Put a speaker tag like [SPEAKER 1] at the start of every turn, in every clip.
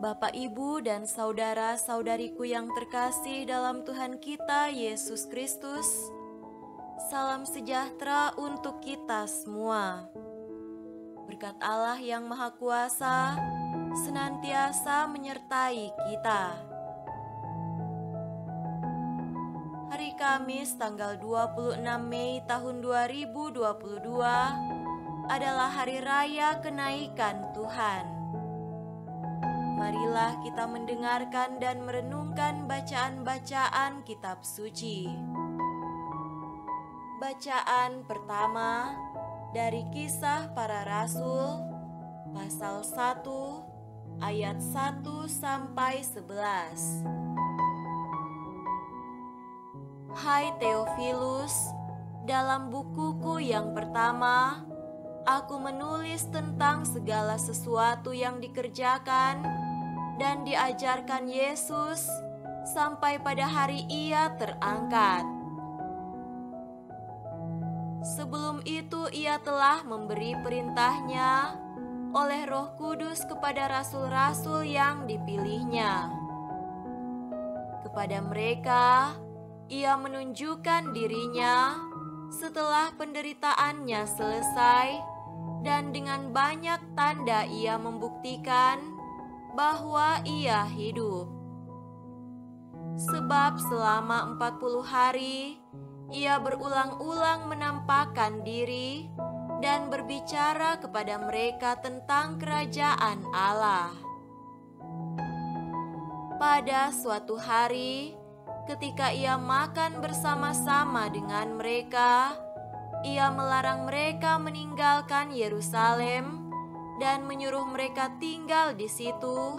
[SPEAKER 1] Bapak, Ibu, dan saudara-saudariku yang terkasih dalam Tuhan kita Yesus Kristus, salam sejahtera untuk kita semua. Berkat Allah yang Maha Kuasa senantiasa menyertai kita. Hari Kamis tanggal 26 Mei tahun 2022 adalah Hari Raya Kenaikan Tuhan. Marilah kita mendengarkan dan merenungkan bacaan-bacaan kitab suci. Bacaan pertama dari Kisah Para Rasul, pasal 1, ayat 1 sampai 11. Hai Theophilus, dalam bukuku yang pertama, aku menulis tentang segala sesuatu yang dikerjakan dan diajarkan Yesus sampai pada hari Ia terangkat. Sebelum itu Ia telah memberi perintahnya oleh Roh Kudus kepada rasul-rasul yang dipilihnya. Kepada mereka, Ia menunjukkan dirinya setelah penderitaannya selesai, dan dengan banyak tanda Ia membuktikan bahwa Ia hidup. Sebab selama 40 hari, Ia berulang-ulang menampakkan diri dan berbicara kepada mereka tentang kerajaan Allah. Pada suatu hari, ketika Ia makan bersama-sama dengan mereka, Ia melarang mereka meninggalkan Yerusalem dan menyuruh mereka tinggal di situ,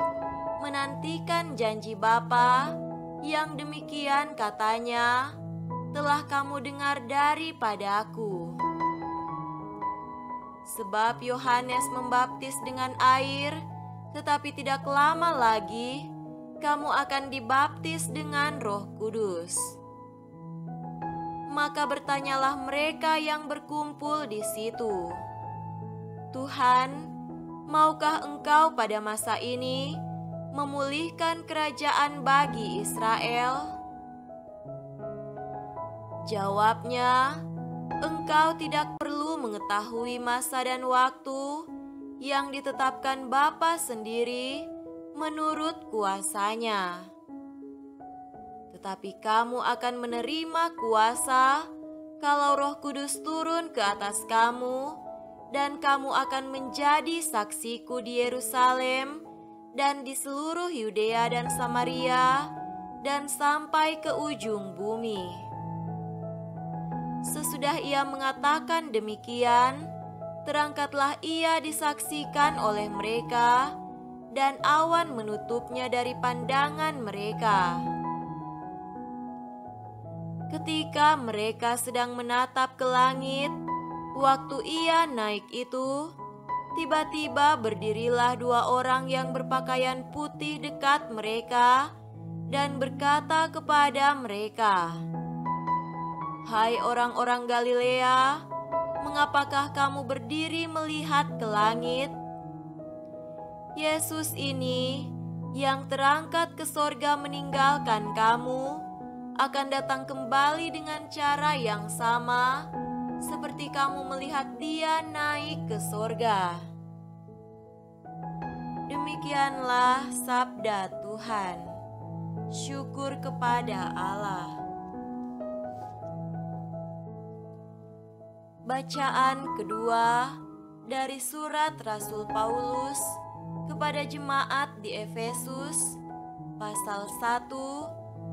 [SPEAKER 1] menantikan janji Bapa yang demikian katanya, telah kamu dengar daripadaku. Sebab Yohanes membaptis dengan air, tetapi tidak lama lagi kamu akan dibaptis dengan Roh Kudus. Maka bertanyalah mereka yang berkumpul di situ, Tuhan, maukah Engkau pada masa ini memulihkan kerajaan bagi Israel? Jawabnya, Engkau tidak perlu mengetahui masa dan waktu yang ditetapkan Bapa sendiri menurut kuasanya. Tetapi kamu akan menerima kuasa kalau Roh Kudus turun ke atas kamu, dan kamu akan menjadi saksiku di Yerusalem dan di seluruh Yudea dan Samaria dan sampai ke ujung bumi. Sesudah Ia mengatakan demikian, terangkatlah Ia disaksikan oleh mereka, dan awan menutupnya dari pandangan mereka. Ketika mereka sedang menatap ke langit, waktu Ia naik itu, tiba-tiba berdirilah 2 orang yang berpakaian putih dekat mereka dan berkata kepada mereka, "Hai orang-orang Galilea, mengapakah kamu berdiri melihat ke langit? Yesus ini yang terangkat ke sorga meninggalkan kamu akan datang kembali dengan cara yang sama seperti kamu melihat Dia naik ke sorga." Demikianlah sabda Tuhan. Syukur kepada Allah. Bacaan kedua dari surat Rasul Paulus kepada jemaat di Efesus, pasal 1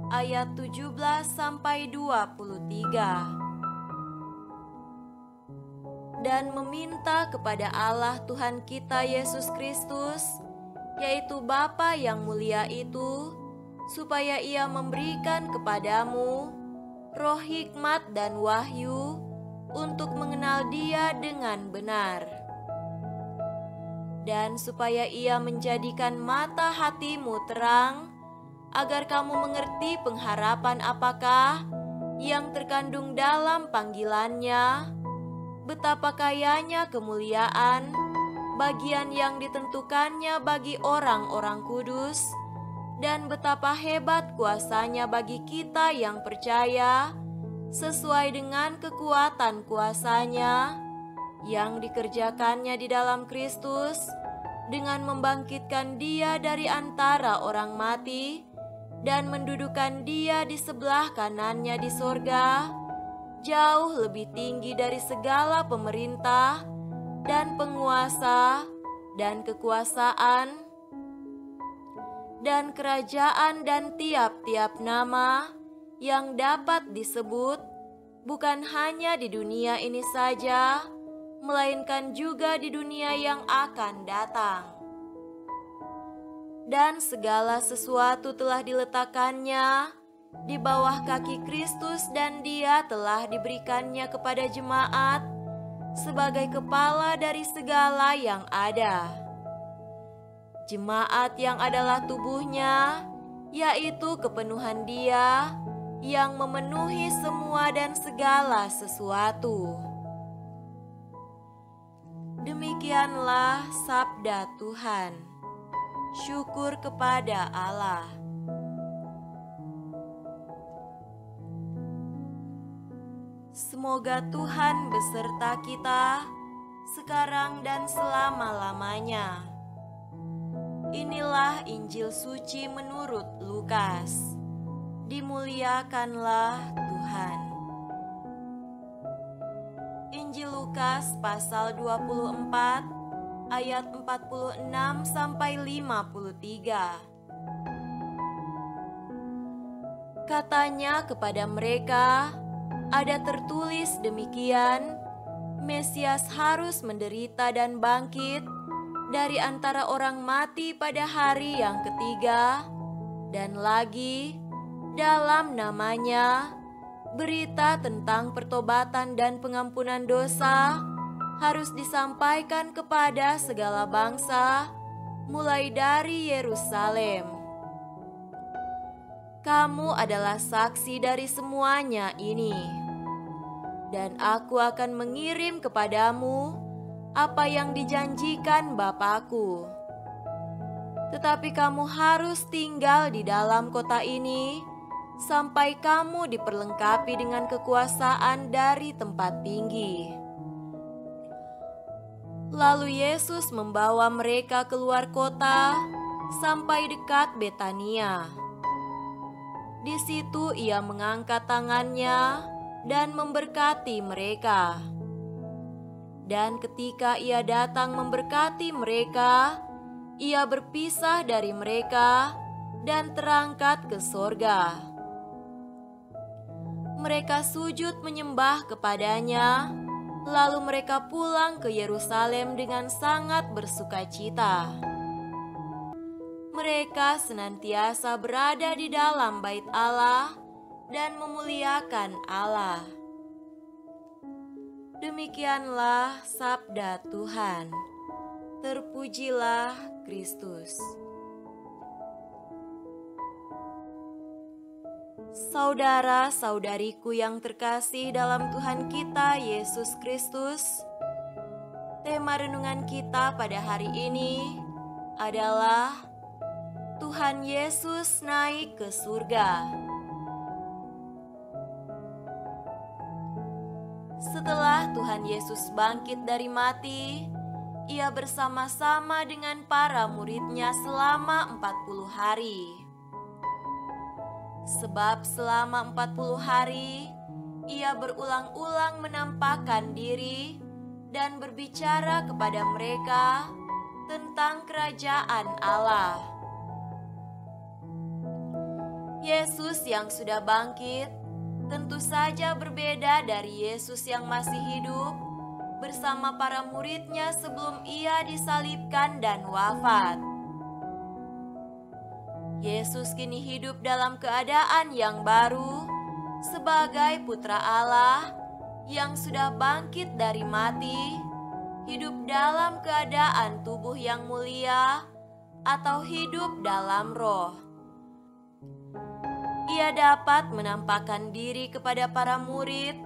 [SPEAKER 1] ayat 17 sampai 23. Dan meminta kepada Allah Tuhan kita Yesus Kristus, yaitu Bapa yang mulia itu, supaya Ia memberikan kepadamu roh hikmat dan wahyu untuk mengenal Dia dengan benar, dan supaya Ia menjadikan mata hatimu terang, agar kamu mengerti pengharapan apakah yang terkandung dalam panggilannya, betapa kayanya kemuliaan bagian yang ditentukannya bagi orang-orang kudus, dan betapa hebat kuasa-Nya bagi kita yang percaya, sesuai dengan kekuatan kuasa-Nya yang dikerjakannya di dalam Kristus, dengan membangkitkan Dia dari antara orang mati dan mendudukan Dia di sebelah kanannya di sorga, jauh lebih tinggi dari segala pemerintah dan penguasa dan kekuasaan dan kerajaan dan tiap-tiap nama yang dapat disebut, bukan hanya di dunia ini saja, melainkan juga di dunia yang akan datang. Dan segala sesuatu telah diletakkannya di bawah kaki Kristus, dan Dia telah diberikannya kepada jemaat sebagai kepala dari segala yang ada. Jemaat yang adalah tubuhnya, yaitu kepenuhan Dia yang memenuhi semua dan segala sesuatu. Demikianlah sabda Tuhan. Syukur kepada Allah. Semoga Tuhan beserta kita sekarang dan selama-lamanya. Inilah Injil suci menurut Lukas. Dimuliakanlah Tuhan. Injil Lukas pasal 24 ayat 46 sampai 53. Katanya kepada mereka, ada tertulis demikian, Mesias harus menderita dan bangkit dari antara orang mati pada hari yang ketiga, dan lagi dalam namanya berita tentang pertobatan dan pengampunan dosa harus disampaikan kepada segala bangsa, mulai dari Yerusalem. Kamu adalah saksi dari semuanya ini, dan aku akan mengirim kepadamu apa yang dijanjikan Bapakku. Tetapi kamu harus tinggal di dalam kota ini sampai kamu diperlengkapi dengan kekuasaan dari tempat tinggi. Lalu Yesus membawa mereka keluar kota sampai dekat Betania. Di situ Ia mengangkat tangannya dan memberkati mereka. Dan ketika Ia datang memberkati mereka, Ia berpisah dari mereka dan terangkat ke sorga. Mereka sujud menyembah kepadanya, lalu mereka pulang ke Yerusalem dengan sangat bersukacita. Mereka senantiasa berada di dalam bait Allah dan memuliakan Allah. Demikianlah sabda Tuhan. Terpujilah Kristus. Saudara-saudariku yang terkasih dalam Tuhan kita Yesus Kristus, tema renungan kita pada hari ini adalah Tuhan Yesus naik ke surga. Setelah Tuhan Yesus bangkit dari mati, Ia bersama-sama dengan para murid-Nya selama 40 hari. Sebab selama 40 hari, Ia berulang-ulang menampakkan diri dan berbicara kepada mereka tentang kerajaan Allah. Yesus yang sudah bangkit tentu saja berbeda dari Yesus yang masih hidup bersama para murid-Nya sebelum Ia disalibkan dan wafat. Yesus kini hidup dalam keadaan yang baru sebagai Putra Allah yang sudah bangkit dari mati, hidup dalam keadaan tubuh yang mulia atau hidup dalam roh. Ia dapat menampakkan diri kepada para murid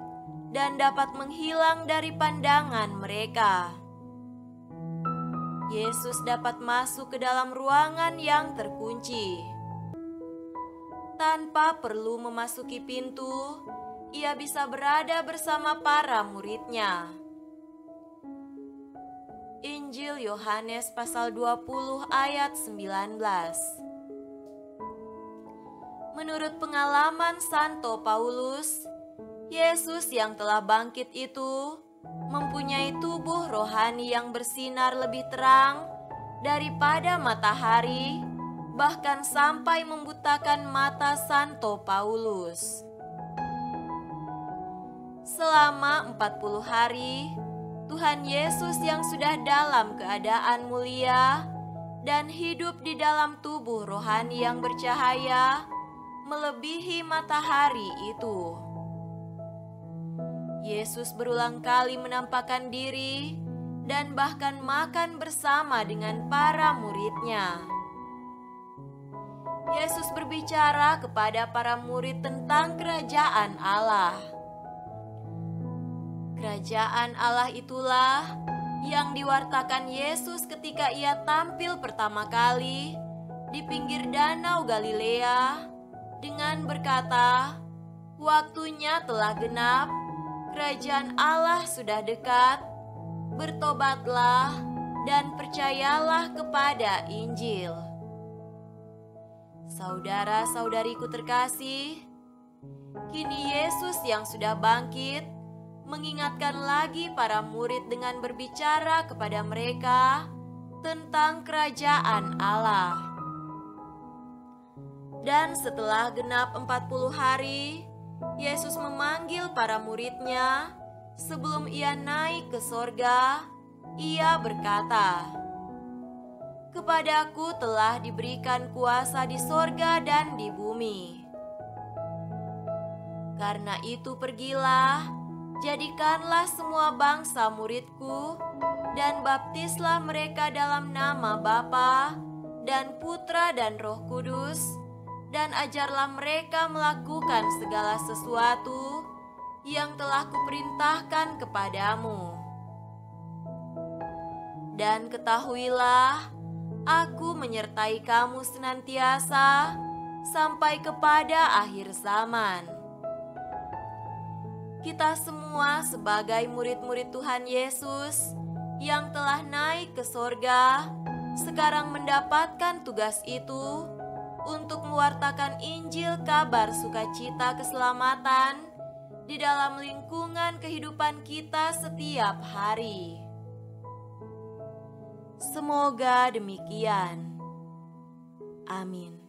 [SPEAKER 1] dan dapat menghilang dari pandangan mereka. Yesus dapat masuk ke dalam ruangan yang terkunci. Tanpa perlu memasuki pintu, ia bisa berada bersama para muridnya. Injil Yohanes pasal 20 ayat 19. Menurut pengalaman Santo Paulus, Yesus yang telah bangkit itu mempunyai tubuh rohani yang bersinar lebih terang daripada matahari, bahkan sampai membutakan mata Santo Paulus. Selama 40 hari, Tuhan Yesus yang sudah dalam keadaan mulia dan hidup di dalam tubuh rohani yang bercahaya melebihi matahari itu. Yesus berulang kali menampakkan diri dan bahkan makan bersama dengan para muridnya. Yesus berbicara kepada para murid tentang kerajaan Allah. Kerajaan Allah itulah yang diwartakan Yesus ketika ia tampil pertama kali di pinggir Danau Galilea dengan berkata, "Waktunya telah genap, kerajaan Allah sudah dekat, bertobatlah dan percayalah kepada Injil." Saudara-saudariku terkasih, kini Yesus yang sudah bangkit mengingatkan lagi para murid dengan berbicara kepada mereka tentang kerajaan Allah. Dan setelah genap 40 hari, Yesus memanggil para muridnya. Sebelum ia naik ke sorga, ia berkata, "Kepadaku telah diberikan kuasa di sorga dan di bumi. Karena itu pergilah, jadikanlah semua bangsa muridku, dan baptislah mereka dalam nama Bapa dan Putra dan Roh Kudus, dan ajarlah mereka melakukan segala sesuatu yang telah kuperintahkan kepadamu. Dan ketahuilah, aku menyertai kamu senantiasa sampai kepada akhir zaman." Kita semua sebagai murid-murid Tuhan Yesus yang telah naik ke sorga, sekarang mendapatkan tugas itu untuk mewartakan Injil kabar sukacita keselamatan di dalam lingkungan kehidupan kita setiap hari. Semoga demikian. Amin.